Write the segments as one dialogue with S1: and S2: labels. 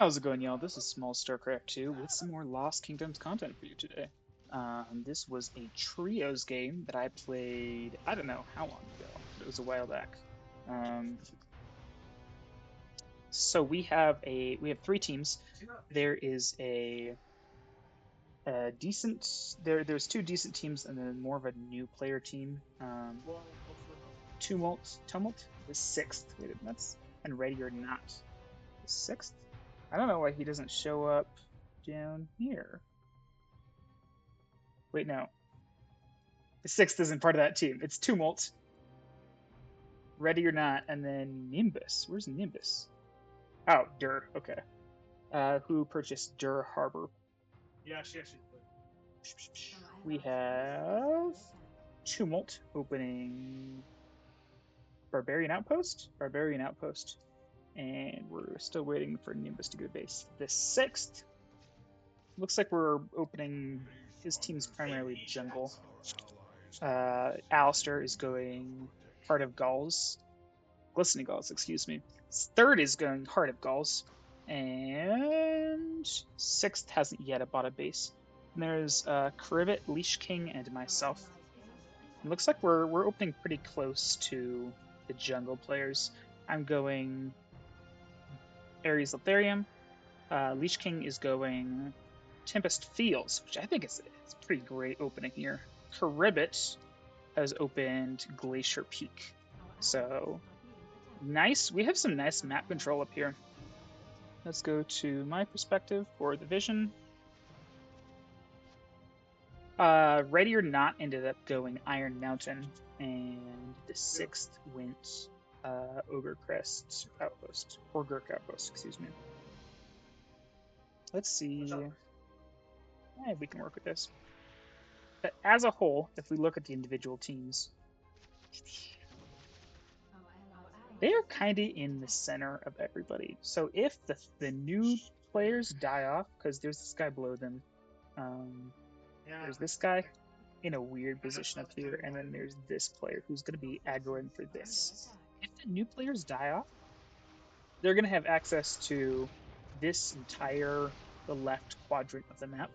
S1: How's it going, y'all? This is Small StarCraft 2 with some more Lost Kingdoms content for you today. This was a trios game that I played, I don't know how long ago, but it was a while back. So we have three teams. There is a decent there's two decent teams and then more of a new player team. Tumult is sixth. Wait, that's and Ready or Not is sixth. I don't know why he doesn't show up down here. Wait, no. The sixth isn't part of that team. It's Tumult, Ready or Not, and then Nimbus. Where's Nimbus? Oh, Dur. Okay. Who purchased Dur Harbor?
S2: Yeah, she actually played.
S1: We have Tumult opening Barbarian Outpost. And we're still waiting for Nimbus to go to base. The sixth looks like we're opening his team's primarily jungle. Alistair is going Heart of Gauls. Glistening Gauls, excuse me. Third is going Heart of Gauls. And sixth hasn't yet bought a base. And there's Caribet, Leash King, and myself. It looks like we're opening pretty close to the jungle players. I'm going Ares Letharium. Leash King is going Tempest Fields, which I think is a pretty great opening here. Caribet has opened Glacier Peak. So nice. We have some nice map control up here. Let's go to my perspective for the vision. Ready or Not ended up going Iron Mountain, and the sixth went Ogre Crest Outpost, or Gurk Outpost, excuse me. Let's see. We can work with this. But as a whole, if we look at the individual teams, they are kind of in the center of everybody. So if the new players die off, because there's this guy below them, there's this guy in a weird position up here, and then there's this player who's going to be aggroing for this. If the new players die off, they're going to have access to this entire, the left quadrant of the map.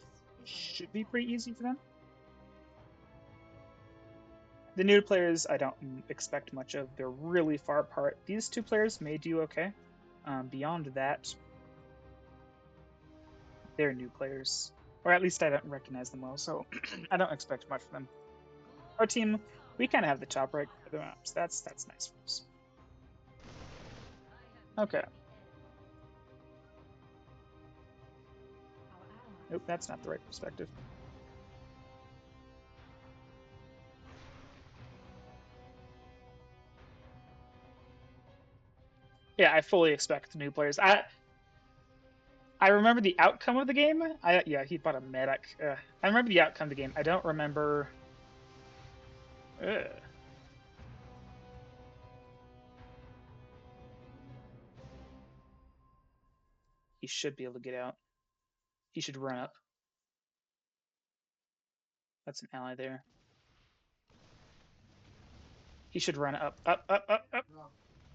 S1: Should be pretty easy for them. The new players, I don't expect much of. They're really far apart. These two players may do okay. Beyond that, they're new players. Or at least I don't recognize them well, so I don't expect much from them. Our team, we kind of have the top right for the maps. That's nice for us. Okay. Nope, that's not the right perspective. Yeah, I fully expect the new players. I remember the outcome of the game. Yeah, he bought a medic. I remember the outcome of the game. I don't remember. He should be able to get out. He should run up. That's an ally there. He should run up.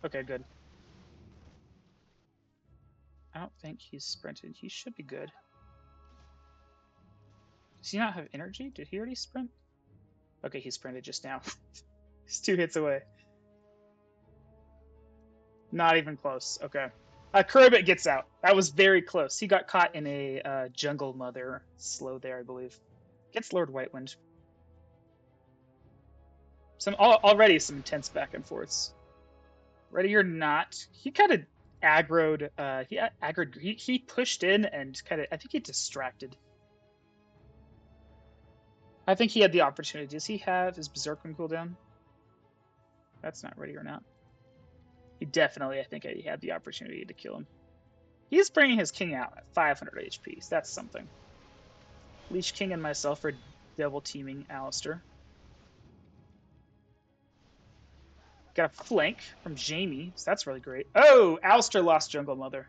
S1: Okay, good. I don't think he's sprinted. He should be good. Does he not have energy? Did he already sprint? Okay, he sprinted just now. He's 2 hits away. Not even close. Okay. Keribit gets out. That was very close. He got caught in a jungle mother slow there, I believe. Gets Lord Whitewind. Already some intense back and forths. Ready or Not, he kind of aggroed. He pushed in and kind of. I think he distracted. I think he had the opportunity. Does he have his Berserkman cooldown? That's not Ready or Not. He definitely, I think, he had the opportunity to kill him. He's bringing his king out at 500 HP, so that's something. Leash King and myself are double teaming Alistair. Got a flank from Jamie, so that's really great. Oh, Alistair lost Jungle Mother.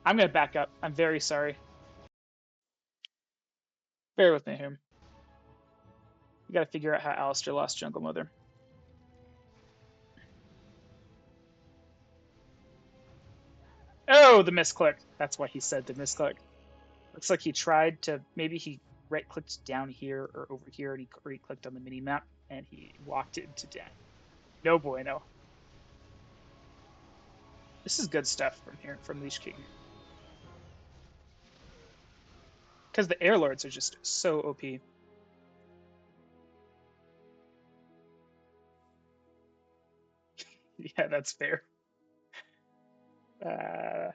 S1: I'm going to back up. I'm very sorry. Bear with me here. We got to figure out how Alistair lost Jungle Mother. Oh, the misclick. That's why he said the misclick. Looks like he tried to, maybe he right clicked down here or over here and he right clicked on the mini map and he walked it into death. No bueno. This is good stuff from here, from Leash King. Because the Air Lords are just so OP. Yeah, that's fair. Uh,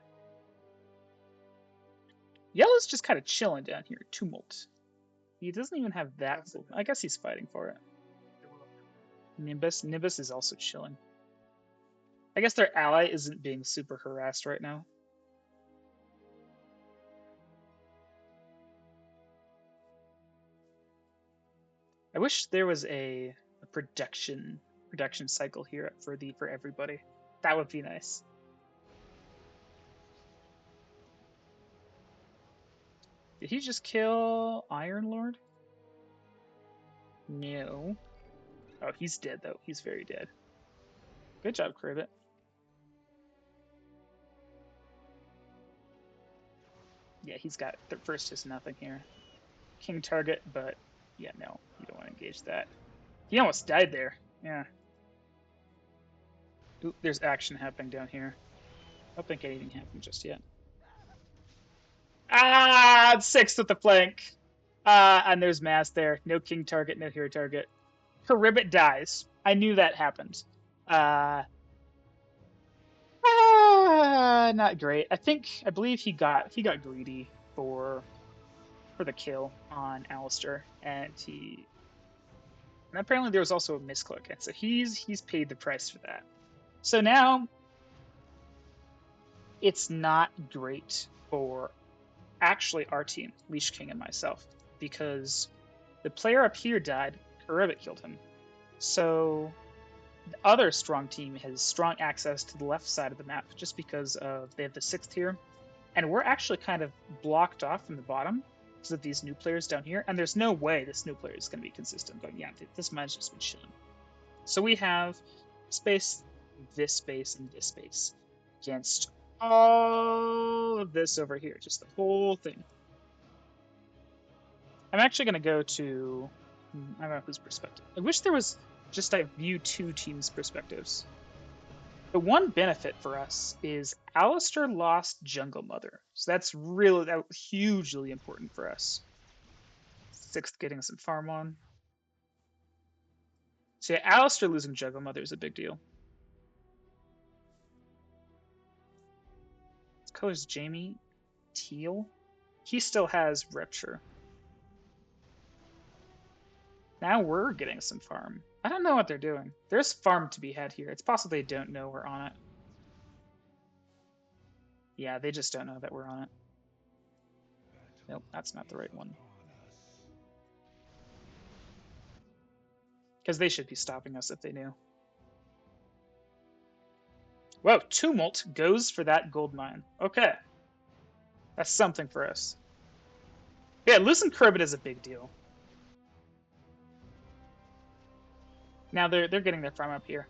S1: Yellow's just kind of chilling down here. Tumult. He doesn't even have that. I guess he's fighting for it. Nimbus is also chilling. I guess their ally isn't being super harassed right now. I wish there was a production cycle here for everybody. That would be nice. Did he just kill Iron Lord? No. Oh, he's dead though. He's very dead. Good job, Cribbit. Yeah, he's got first is nothing here. King target, but yeah, no, you don't want to engage that. He almost died there. Yeah. Ooh, there's action happening down here. I don't think anything happened just yet. Ah, sixth with the flank. And there's mass there. No king target, no hero target. Caribet dies. I knew that happened. Not great. I believe he got greedy for the kill on Alistair, and apparently there was also a misclick, and so he's paid the price for that. So now it's not great for actually our team, Leash King and myself, because the player up here died, Karibit killed him. So the other strong team has strong access to the left side of the map just because of they have the sixth here. And we're actually kind of blocked off from the bottom because of these new players down here. And there's no way this new player is going to be consistent. Going, yeah, this mine's just been chilling. So we have space, this space, and this space against all of this over here, just the whole thing. I'm actually going to go to, I don't know whose perspective. I wish there was just I view two teams' perspectives. The one benefit for us is Alistair lost Jungle Mother. So that was hugely important for us. Sixth getting some farm on. So yeah, Alistair losing Jungle Mother is a big deal. His color's Jamie Teal. He still has Rupture. Now we're getting some farm. I don't know what they're doing. There's farm to be had here. It's possible they don't know we're on it. Yeah, they just don't know that we're on it. Nope, that's not the right one. Because they should be stopping us if they knew. Whoa, Tumult goes for that gold mine. Okay. That's something for us. Yeah, losing Kerbit is a big deal. Now they're getting their farm up here.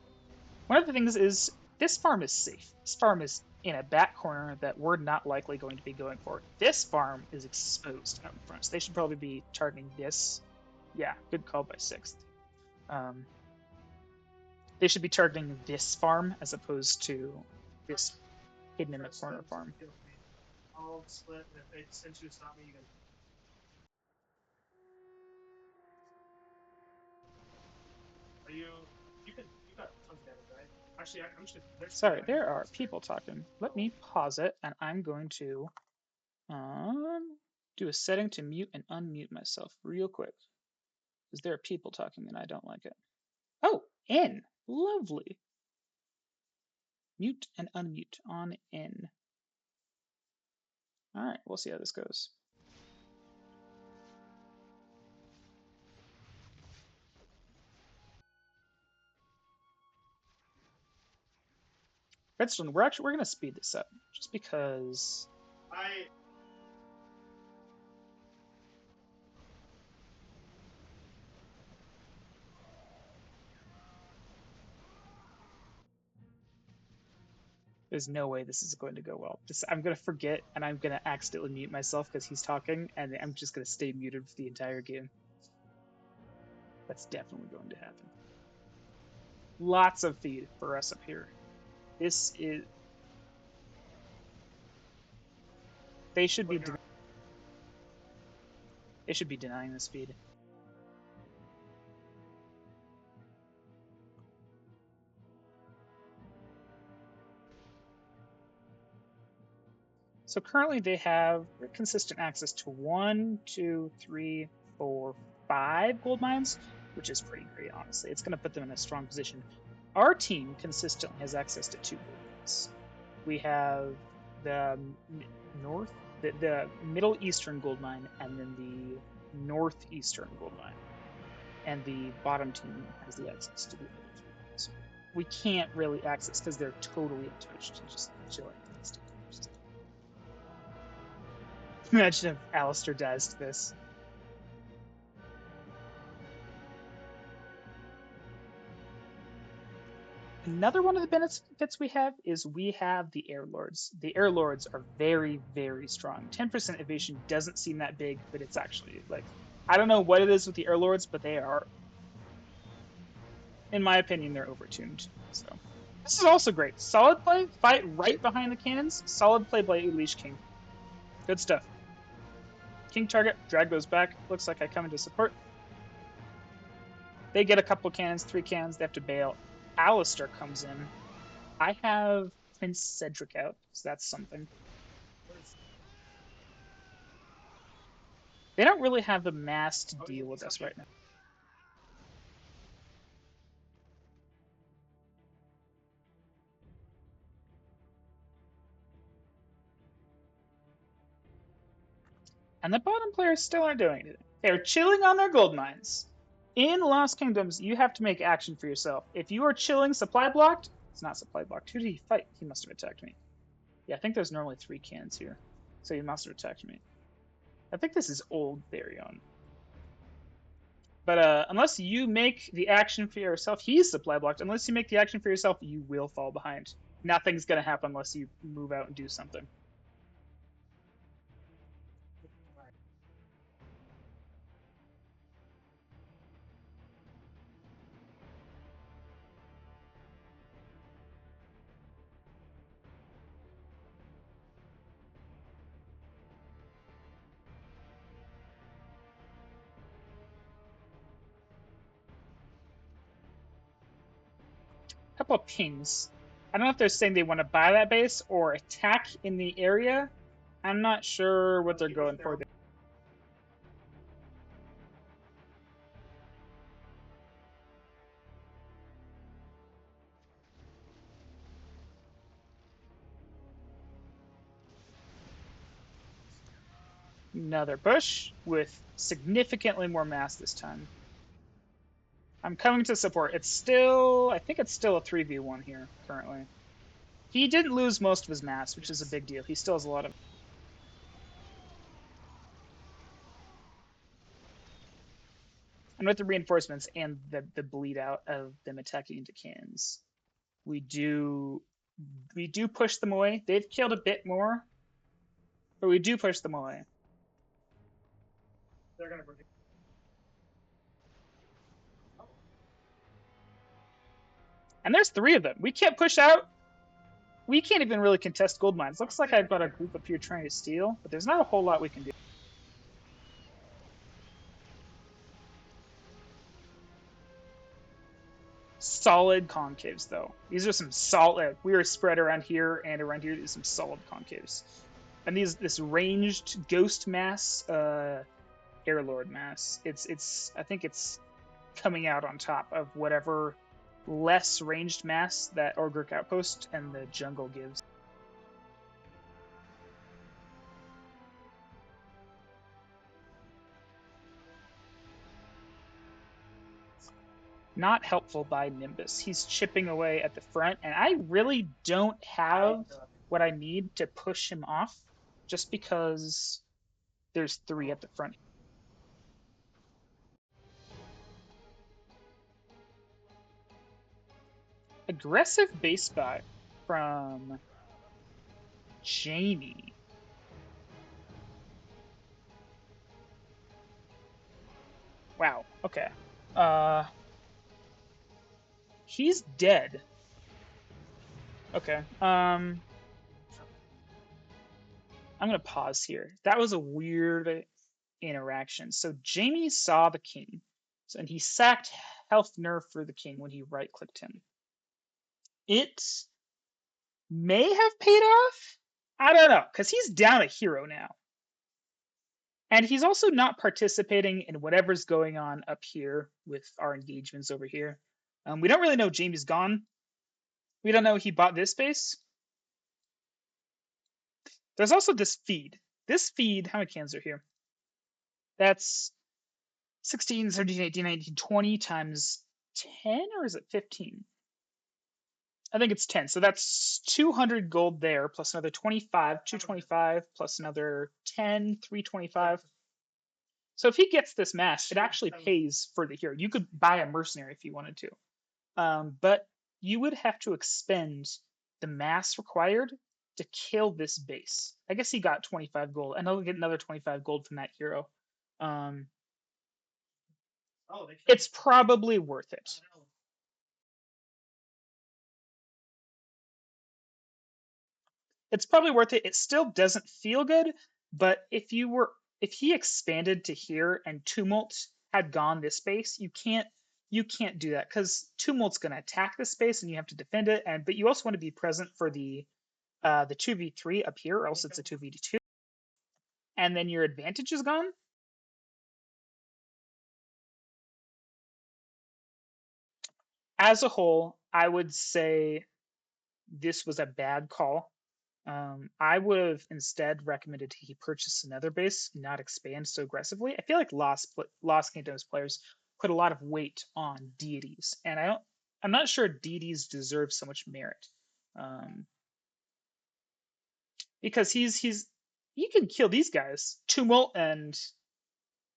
S1: One of the things is this farm is safe. This farm is in a back corner that we're not likely going to be going for. This farm is exposed out in front, so they should probably be targeting this. Yeah, good call by sixth. They should be targeting this farm as opposed to this hidden in the corner farm.
S2: I'll split, and if they send you to stop me, you can. Are you? You got tons of damage, right? Actually, I'm just.
S1: Sorry, there are people talking. Let me pause it, and I'm going to do a setting to mute and unmute myself real quick. Because there are people talking and I don't like it. Oh, N. Lovely. Mute and unmute on N. All right, we'll see how this goes. Redstone, we're going to speed this up just because There's no way this is going to go well. I'm gonna forget, and I'm gonna accidentally mute myself because he's talking, and I'm just gonna stay muted for the entire game. That's definitely going to happen. Lots of feed for us up here. This is. They should be. They should be denying this feed. So currently they have consistent access to 1, 2, 3, 4, 5 gold mines, which is pretty great, honestly. It's going to put them in a strong position. Our team consistently has access to 2 gold mines. We have the the Middle Eastern gold mine, and then the Northeastern gold mine. And the bottom team has the access to the other 2. So we can't really access because they're totally untouched and just chilling. Imagine if Alistair dies to this. Another one of the benefits we have is we have the Air Lords. The Air Lords are very, very strong. 10% evasion doesn't seem that big, but it's actually like, I don't know what it is with the Air Lords, but they are, in my opinion, they're overtuned. So this is also great. Solid play, fight right behind the cannons. Solid play by Unleash King. Good stuff. King target, drag those back. Looks like I come into support. They get a couple cannons, 3 cannons, they have to bail. Alistair comes in. I have Prince Cedric out, so that's something. They don't really have the mass to deal with us right now. And the bottom players still aren't doing anything. They're chilling on their gold mines. In Lost Kingdoms, you have to make action for yourself. If you are chilling supply blocked, it's not supply blocked. Who did he fight? He must have attacked me. Yeah, I think there's normally 3 cannons here. So he must have attacked me. I think this is old Therion. But unless you make the action for yourself, he's supply blocked. Unless you make the action for yourself, you will fall behind. Nothing's going to happen unless you move out and do something. A couple of pings. I don't know if they're saying they want to buy that base or attack in the area. I'm not sure what they're going for. Another push with significantly more mass this time. I'm coming to support. It's still, I think it's still a 3v1 here currently. He didn't lose most of his mass, which is a big deal. He still has a lot of. And with the reinforcements and the bleed out of them attacking into cannons, we do push them away. They've killed a bit more, but we do push them away.
S2: They're gonna bring.
S1: And there's 3 of them. We can't push out. We can't even really contest gold mines. Looks like I've got a group up here trying to steal, but there's not a whole lot we can do. Solid concaves, though. These are some solid. We are spread around here and around here. There's some solid concaves, and this ranged ghost mass, air lord mass. It's. I think it's coming out on top of whatever less ranged mass that Orgric Outpost and the jungle gives. Not helpful by Nimbus. He's chipping away at the front, and I really don't have what I need to push him off just because there's 3 at the front. Aggressive base buy from Jamie. Wow. Okay. He's dead. Okay. I'm gonna pause here. That was a weird interaction. So Jamie saw the king, and he sacked Helfner for the king when he right-clicked him. It may have paid off. I don't know, because he's down a hero now. And he's also not participating in whatever's going on up here with our engagements over here. We don't really know Jamie's gone. We don't know he bought this base. There's also this feed. This feed, how many cans are here? That's 16, 17, 18, 19, 20 times 10, or is it 15? I think it's 10. So that's 200 gold there, plus another 25, 225, plus another 10, 325. So if he gets this mass, it actually pays for the hero. You could buy a mercenary if you wanted to. But you would have to expend the mass required to kill this base. I guess he got 25 gold, and he'll get another 25 gold from that hero. It's probably worth it. It's probably worth it. It still doesn't feel good, but if he expanded to here and Tumult had gone this space, you can't do that because Tumult's going to attack this space and you have to defend it. But you also want to be present for the 2v3 up here, or else it's a 2v2, and then your advantage is gone. As a whole, I would say this was a bad call. I would have instead recommended he purchase another base, not expand so aggressively. I feel like Lost Kingdoms players put a lot of weight on deities, and I'm not sure deities deserve so much merit, because you can kill these guys, Tumult and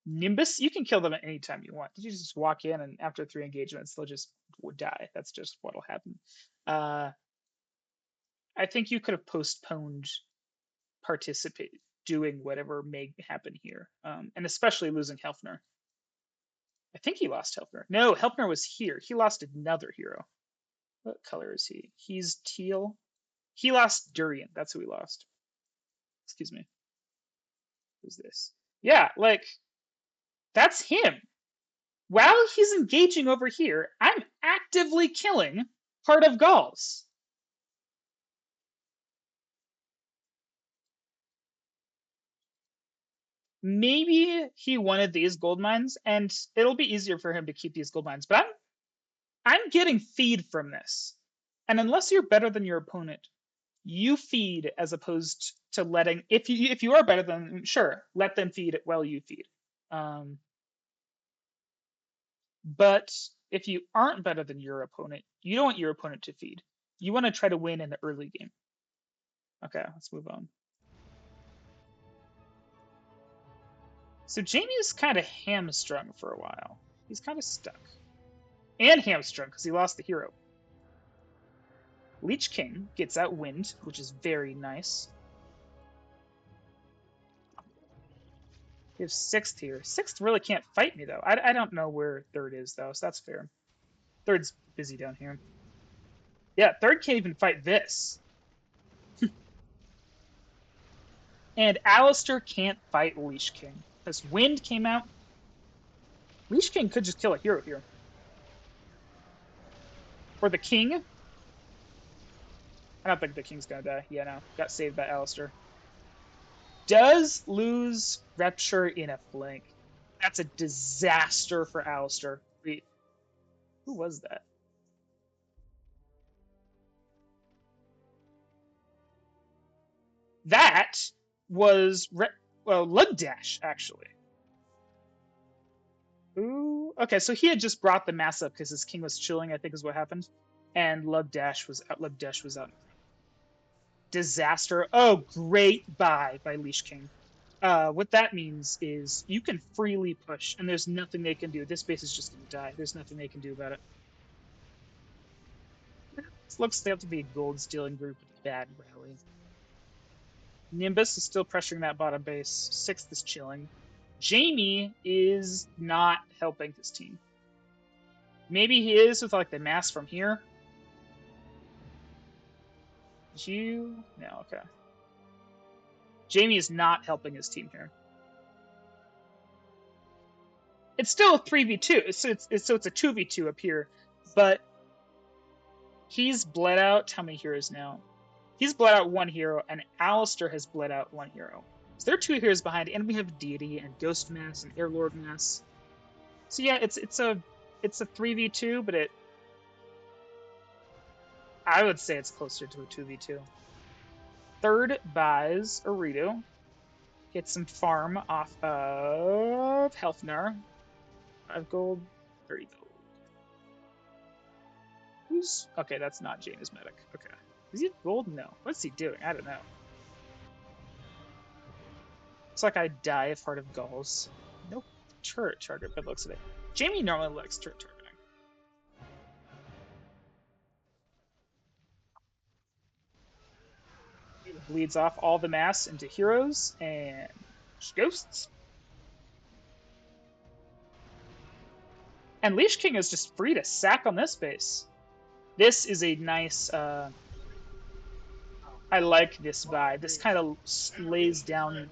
S1: Nimbus. You can kill them at any time you want. You just walk in, and after 3 engagements, they'll just die. That's just what'll happen. I think you could have postponed doing whatever may happen here, and especially losing Helfner. I think he lost Helfner. No, Helfner was here. He lost another hero. What color is he? He's teal. He lost Durian. That's who he lost. Excuse me. Who's this? Yeah, like, that's him. While he's engaging over here, I'm actively killing Heart of Gauls. Maybe he wanted these gold mines, and it'll be easier for him to keep these gold mines. But I'm getting feed from this, and unless you're better than your opponent, you feed as opposed to letting. If you are better than them, sure, let them feed while you feed. But if you aren't better than your opponent, you don't want your opponent to feed. You want to try to win in the early game. Okay, let's move on. So Jamie's kind of hamstrung for a while. He's kind of stuck. And hamstrung because he lost the hero. Leech King gets outwind, which is very nice. We have 6th here. 6th really can't fight me, though. I don't know where 3rd is, though, so that's fair. 3rd's busy down here. Yeah, 3rd can't even fight this. And Alistair can't fight Leech King. Because Wind came out. Leech King could just kill a hero here. Or the King. I don't think the King's gonna die. Yeah, no. Got saved by Alistair. Does lose Rupture in a flank. That's a disaster for Alistair. Wait, who was that? That was Lugdash, actually. Ooh, okay, so he had just brought the mass up because his king was chilling, I think is what happened. And Lugdash was out. Lugdash was out. Disaster. Oh, great buy by Leash King. What that means is you can freely push, and there's nothing they can do. This base is just going to die. There's nothing they can do about it. This looks like they have to be a gold stealing group with a bad rally. Nimbus is still pressuring that bottom base. 6th is chilling. Jamie is not helping his team. Maybe he is with like the mass from here. You no, okay. Jamie is not helping his team here. It's still a 3v2, so it's a 2v2 up here, but he's bled out how many heroes now? He's bled out 1 hero, and Alistair has bled out 1 hero. So there are 2 heroes behind, and we have Deity and Ghost Mass and Airlord Mass. So yeah, it's a 3v2, but I would say it's closer to a 2v2. 3rd buys Arido. Get some farm off of Helfnar. 5 gold, 30 gold. Who's okay? That's not James Medic. Okay, is he gold? No. What's he doing? I don't know. Looks like I die of Heart of Gulls. Nope. Turret target, but looks at it. Jamie normally likes turret targeting. It bleeds off all the mass into heroes and ghosts. And Leash King is just free to sack on this base. This is a nice. I like this vibe. This kind of lays down.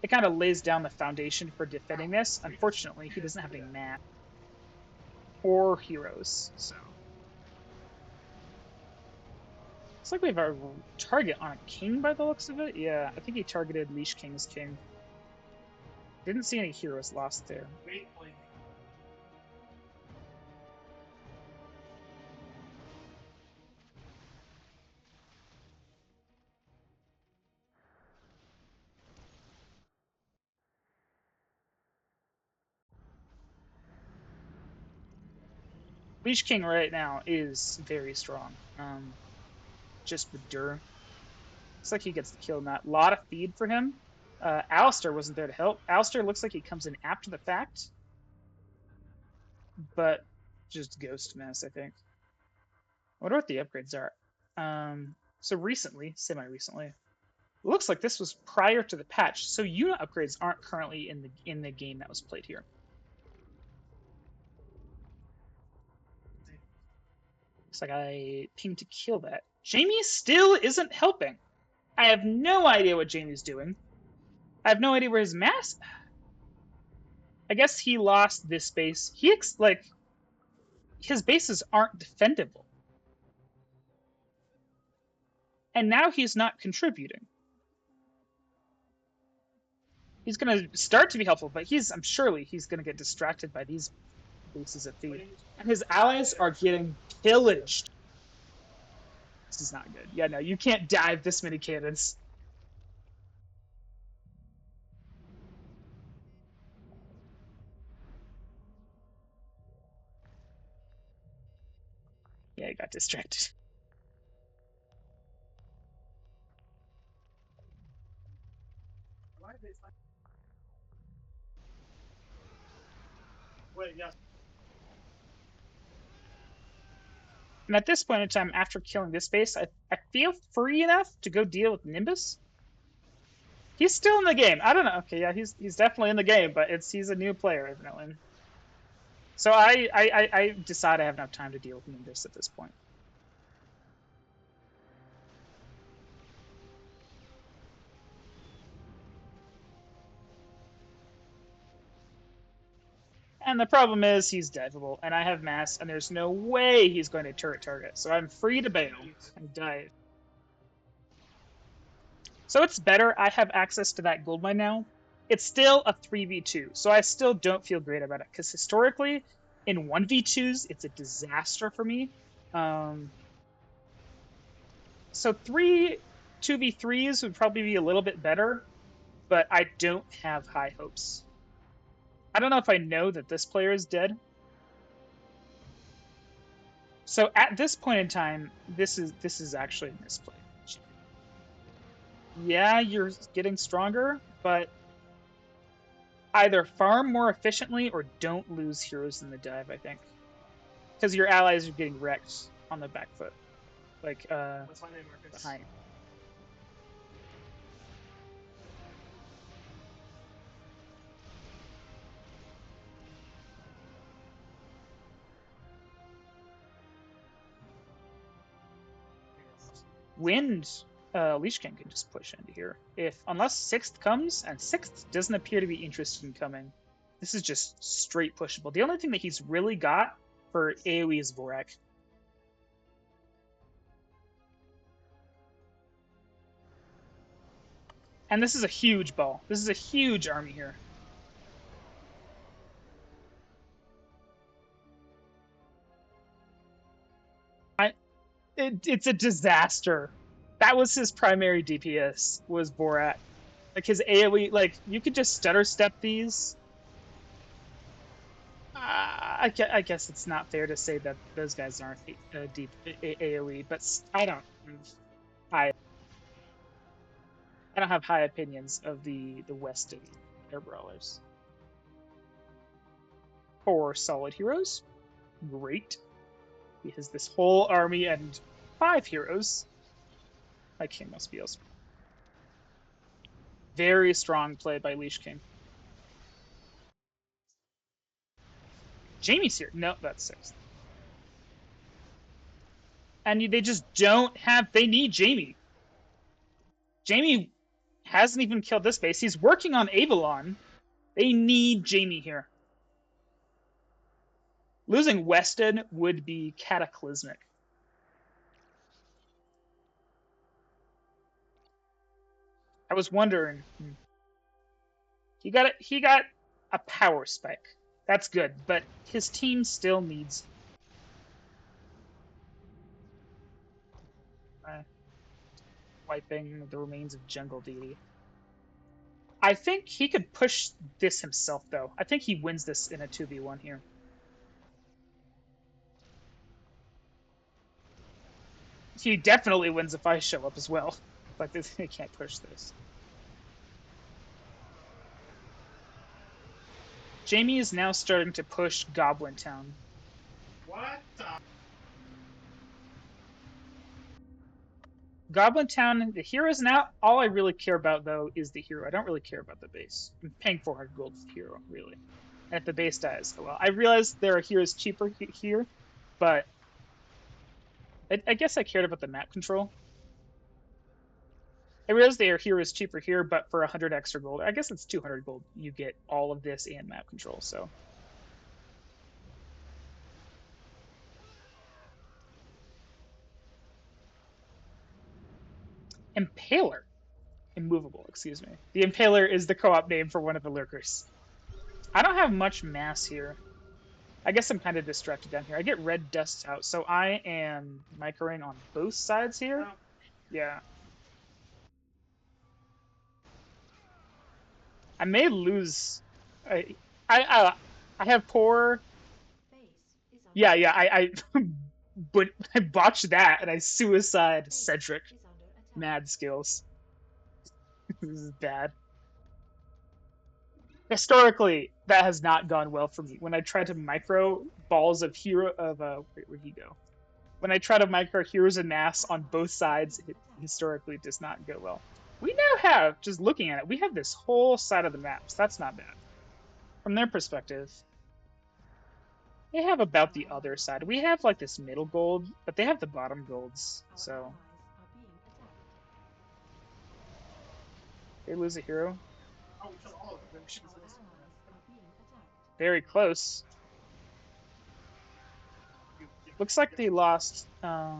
S1: It kind of lays down the foundation for defending this. Unfortunately, he doesn't have any mass or heroes, so looks like we have a target on a king by the looks of it. Yeah, I think he targeted Leash King's king. Didn't see any heroes lost there. Leash King right now is very strong. Just with Dur. Looks like he gets the kill. Not a lot of feed for him. Alistair wasn't there to help. Alistair looks like he comes in after the fact, but just Ghost Mass, I think. I wonder what the upgrades are. So recently, semi-recently, looks like this was prior to the patch. So unit upgrades aren't currently in the game that was played here. Looks like I pinged to kill that. Jamie still isn't helping. I have no idea what Jamie's doing. I have no idea where his mass. I guess he lost this base. Like his bases aren't defendable, and now he's not contributing. He's gonna start to be helpful, but I'm surely he's gonna get distracted by these bases of feed, and his allies are getting pillaged. This is not good. Yeah, no, you can't dive this many cannons. Yeah, he got distracted.
S2: Wait, yes.
S1: And at this point in time, after killing this base, I feel free enough to go deal with Nimbus. He's still in the game. I don't know. Okay, yeah, he's definitely in the game, but he's a new player, evidently. So I decide I have enough time to deal with Nimbus at this point. And the problem is he's diveable, and I have mass, and there's no way he's going to turret target. So I'm free to bail and dive. So it's better I have access to that gold mine now. It's still a 3v2, so I still don't feel great about it, because historically, in 1v2s, it's a disaster for me. So 2v3s would probably be a little bit better, but I don't have high hopes. I don't know if I know that this player is dead. So at this point in time, this is actually a misplay. Yeah, you're getting stronger, but either farm more efficiently or don't lose heroes in the dive, I think. because your allies are getting wrecked on the back foot. Like,
S2: What's my name, Marcus?
S1: behind. Wind, Lich King can just push into here. Unless 6th comes, and 6th doesn't appear to be interested in coming. This is just straight pushable. The only thing that he's really got for AoE is Vorak. And this is a huge ball. This is a huge army here. It's a disaster. That was his primary DPS, was Borat. Like his AoE, like you could just stutter step these. I guess it's not fair to say that those guys aren't deep AoE, but I don't have high opinions of the Weston air brawlers. 4 solid heroes, great. He has this whole army and 5 heroes. My king must be elsewhere. Very strong play by Lich King. Jamie's here. No, that's 6th. And they just don't have. They need Jamie. Jamie hasn't even killed this base. He's working on Avalon. They need Jamie here. Losing Weston would be cataclysmic. I was wondering. He got a power spike. That's good, but his team still needs. Wiping the remains of Jungle Deity. I think he could push this himself, though. I think he wins this in a 2v1 here. He definitely wins if I show up as well. But they can't push this. Jamie is now starting to push Goblin Town.
S2: What the?
S1: Goblin Town, the hero's now. All I really care about, though, is the hero. I don't really care about the base. I'm paying 400 gold for the hero, really. And if the base dies, well, I realize there are heroes cheaper here, but I guess I cared about the map control. I realize their hero is cheaper here, but for 100 extra gold, I guess it's 200 gold. You get all of this and map control, so. Impaler. Immovable, excuse me. The Impaler is the co-op name for one of the lurkers. I don't have much mass here. I guess I'm kind of distracted down here. I get red dust out, so I am microing on both sides here. Yeah. I may lose. I have poor. Yeah, but I botched that and I suicide Cedric. Mad skills. This is bad. Historically, that has not gone well for me. When I try to micro balls of where'd he go? When I try to micro heroes and mass on both sides, it historically does not go well. We now have, just looking at it, we have this whole side of the map, so that's not bad. From their perspective, they have about the other side. We have like this middle gold, but they have the bottom golds, so. They lose a hero. Very close. Looks like they lost the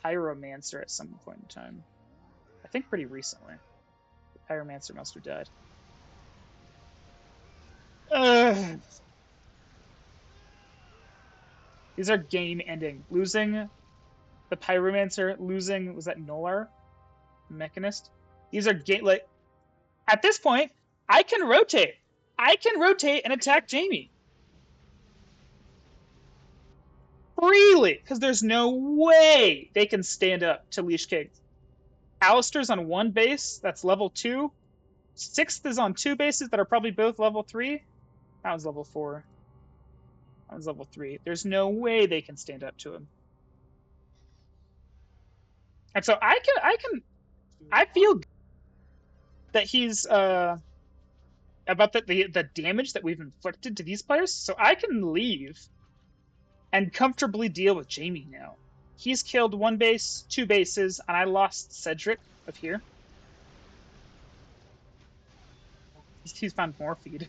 S1: Pyromancer at some point in time. I think pretty recently. The Pyromancer must have died. These are game ending. Losing the Pyromancer, losing, was that Nolar? Mechanist? These are game, like, at this point, I can rotate. I can rotate and attack Jamie. Freely, because there's no way they can stand up to Lich King. Alistair's on 1 base, that's level 2. 6th is on 2 bases that are probably both level 3. That was level 4. One's level 3. There's no way they can stand up to him. And so I feel that he's about the damage that we've inflicted to these players, so I can leave and comfortably deal with Jamie now. He's killed 1 base, 2 bases, and I lost Cedric of here. He's found more feed.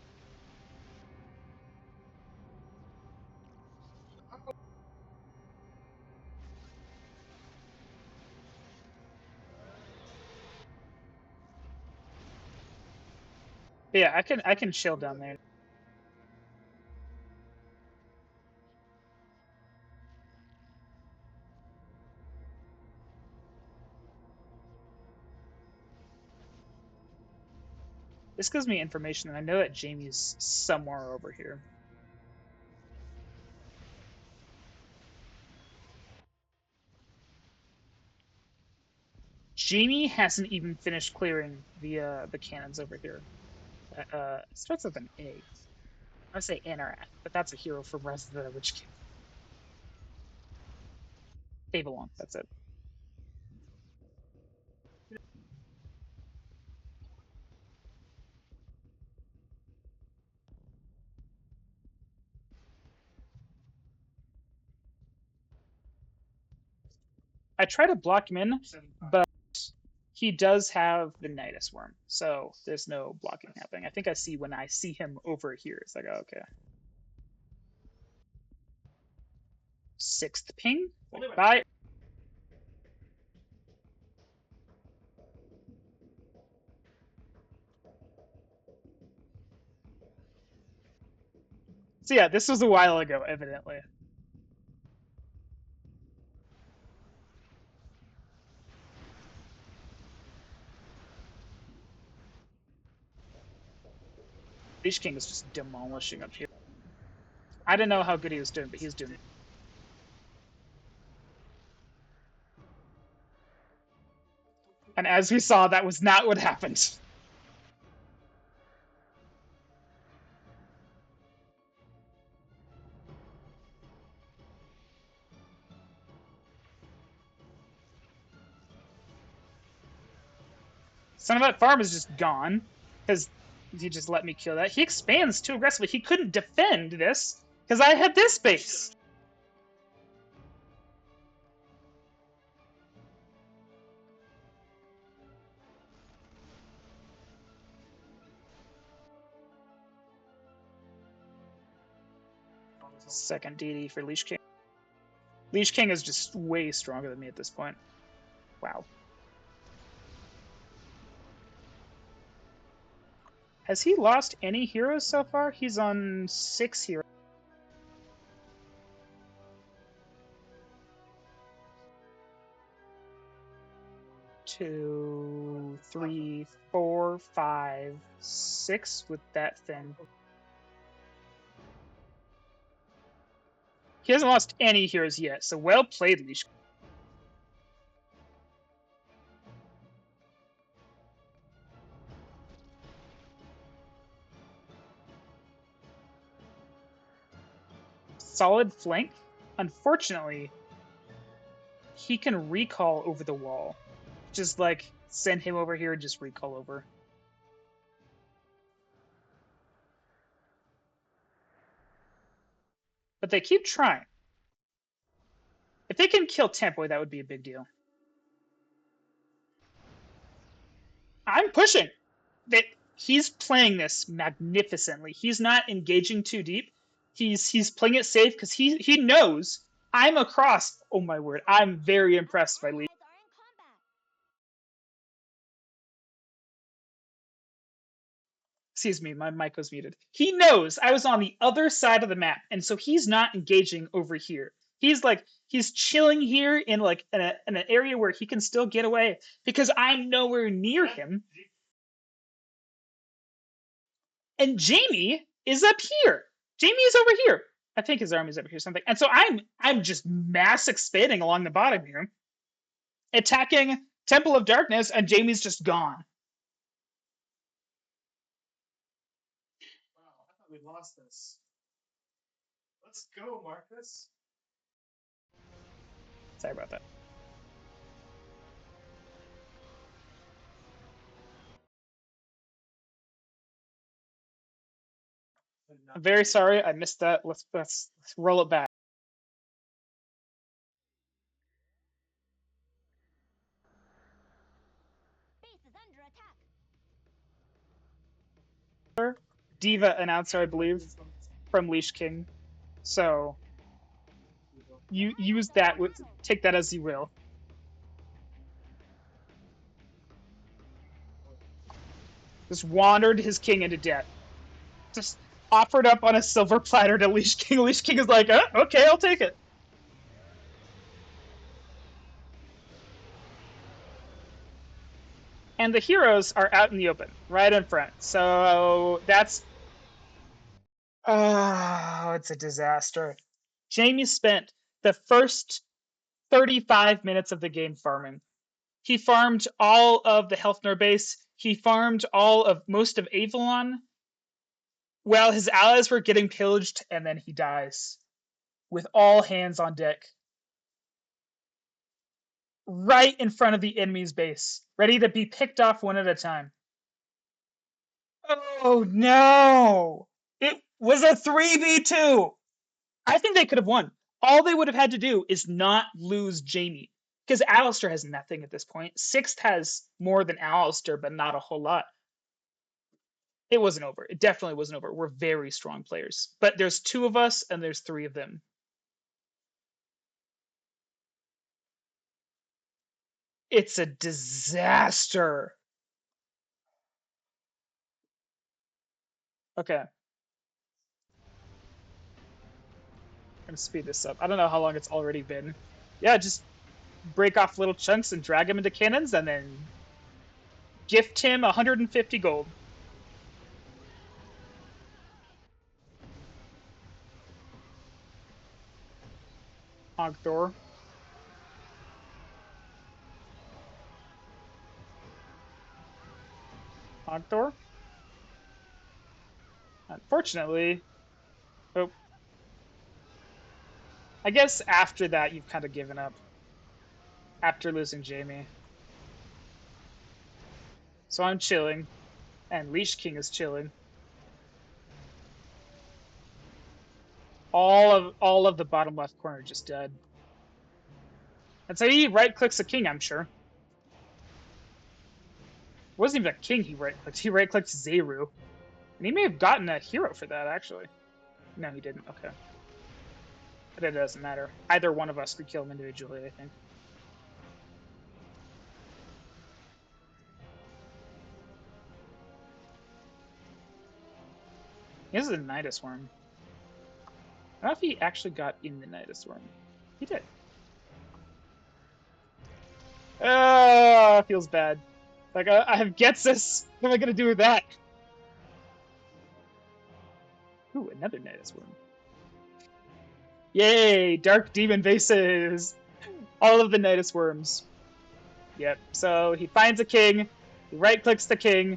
S1: But yeah, I can chill down there. This gives me information, and I know that Jamie's somewhere over here. Jamie hasn't even finished clearing the cannons over here. It starts with an A. I say Anorak, but that's a hero from Res of the Witch King. Avalon, that's it. I try to block him in, but he does have the Nidus Worm, so there's no blocking happening. I think I see when I see him over here. It's like, okay. 6th ping. Bye. So yeah, this was a while ago, evidently. Lich King is just demolishing up here. I didn't know how good he was doing, but he's doing. And as we saw, that was not what happened. Some of that farm is just gone because he just let me kill that. He expands too aggressively. He couldn't defend this because I had this base. Second DD for Lich King. Lich King is just way stronger than me at this point. Wow. Has he lost any heroes so far? He's on 6 heroes. 2, 3, 4, 5, 6 with that thing. He hasn't lost any heroes yet, so well played, Lich. Solid flank. Unfortunately, he can recall over the wall. Just like send him over here and just recall over. But they keep trying. If they can kill Tempo, that would be a big deal. I'm pushing. He's playing this magnificently. He's not engaging too deep. He's playing it safe because he knows I'm across. Oh my word! I'm very impressed by Lee. Excuse me, my mic was muted. He knows I was on the other side of the map, and so he's not engaging over here. He's chilling here in like in an area where he can still get away because I'm nowhere near him. And Jamie is up here. Jamie is over here. I think his army's over here something. And so I'm just mass expanding along the bottom here, attacking Temple of Darkness, and Jamie's just gone.
S2: Wow, I thought we lost this. Let's go, Marcus.
S1: Sorry about that. I'm very sorry. I missed that. Let's roll it back.
S3: Base is under attack.
S1: Diva announcer, I believe, from Leash King. So you use that. Take that as you will. Just wandered his king into death. Just offered up on a silver platter to Leash King. Leash King is like, okay, I'll take it. And the heroes are out in the open, right in front. So that's it's a disaster. Jamie spent the first 35 minutes of the game farming. He farmed all of the Helfner base. He farmed all of most of Avalon while his allies were getting pillaged, and then he dies with all hands on deck. Right in front of the enemy's base, ready to be picked off one at a time. Oh no! It was a 3v2! I think they could have won. All they would have had to do is not lose Jamie. Because Alistair has nothing at this point. Sixth has more than Alistair, but not a whole lot. It wasn't over. It definitely wasn't over. We're very strong players. But there's two of us and there's three of them. It's a disaster. Okay. I'm gonna speed this up. I don't know how long it's already been. Yeah, just break off little chunks and drag him into cannons and then gift him 150 gold. Ogthor. Ogthor. Unfortunately, oh, I guess after that you've kind of given up. After losing Jamie. So I'm chilling. And Leash King is chilling. All of the bottom left corner just dead. And so he right clicks a king, I'm sure. It wasn't even a king he right clicked. He right clicked Zeru. And he may have gotten a hero for that, actually. No, he didn't. Okay. But it doesn't matter. Either one of us could kill him individually, I think. This is a Nidus Worm. I don't know if he actually got in the Nidus Worm. He did. Feels bad. Like, I have Getsus. What am I gonna do with that? Ooh, another Nidus Worm. Yay! Dark Demon bases! All of the Nidus Worms. Yep. So he finds a king, he right clicks the king,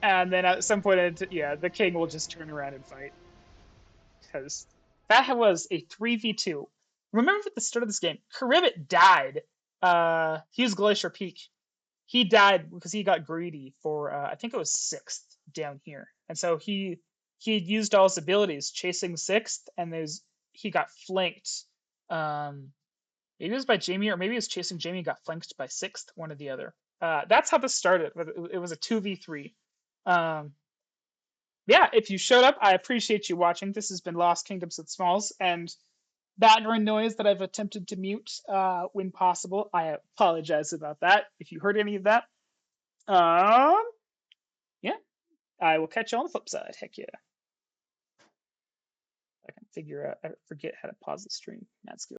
S1: and then at some point, yeah, the king will just turn around and fight. Because that was a 3v2. Remember at the start of this game, Karibit died. He was Glacier Peak. He died because he got greedy for, I think it was sixth down here. And so he had used all his abilities chasing sixth, and he got flanked. Maybe it was by Jamie, or maybe it was chasing Jamie and got flanked by sixth, one or the other. That's how this started. It was a 2v3. Yeah, if you showed up, I appreciate you watching. This has been Lost Kingdoms of Smalls, and background noise that I've attempted to mute when possible. I apologize about that. If you heard any of that, yeah, I will catch you on the flip side. Heck yeah. I can figure out, I forget how to pause the stream. That's good.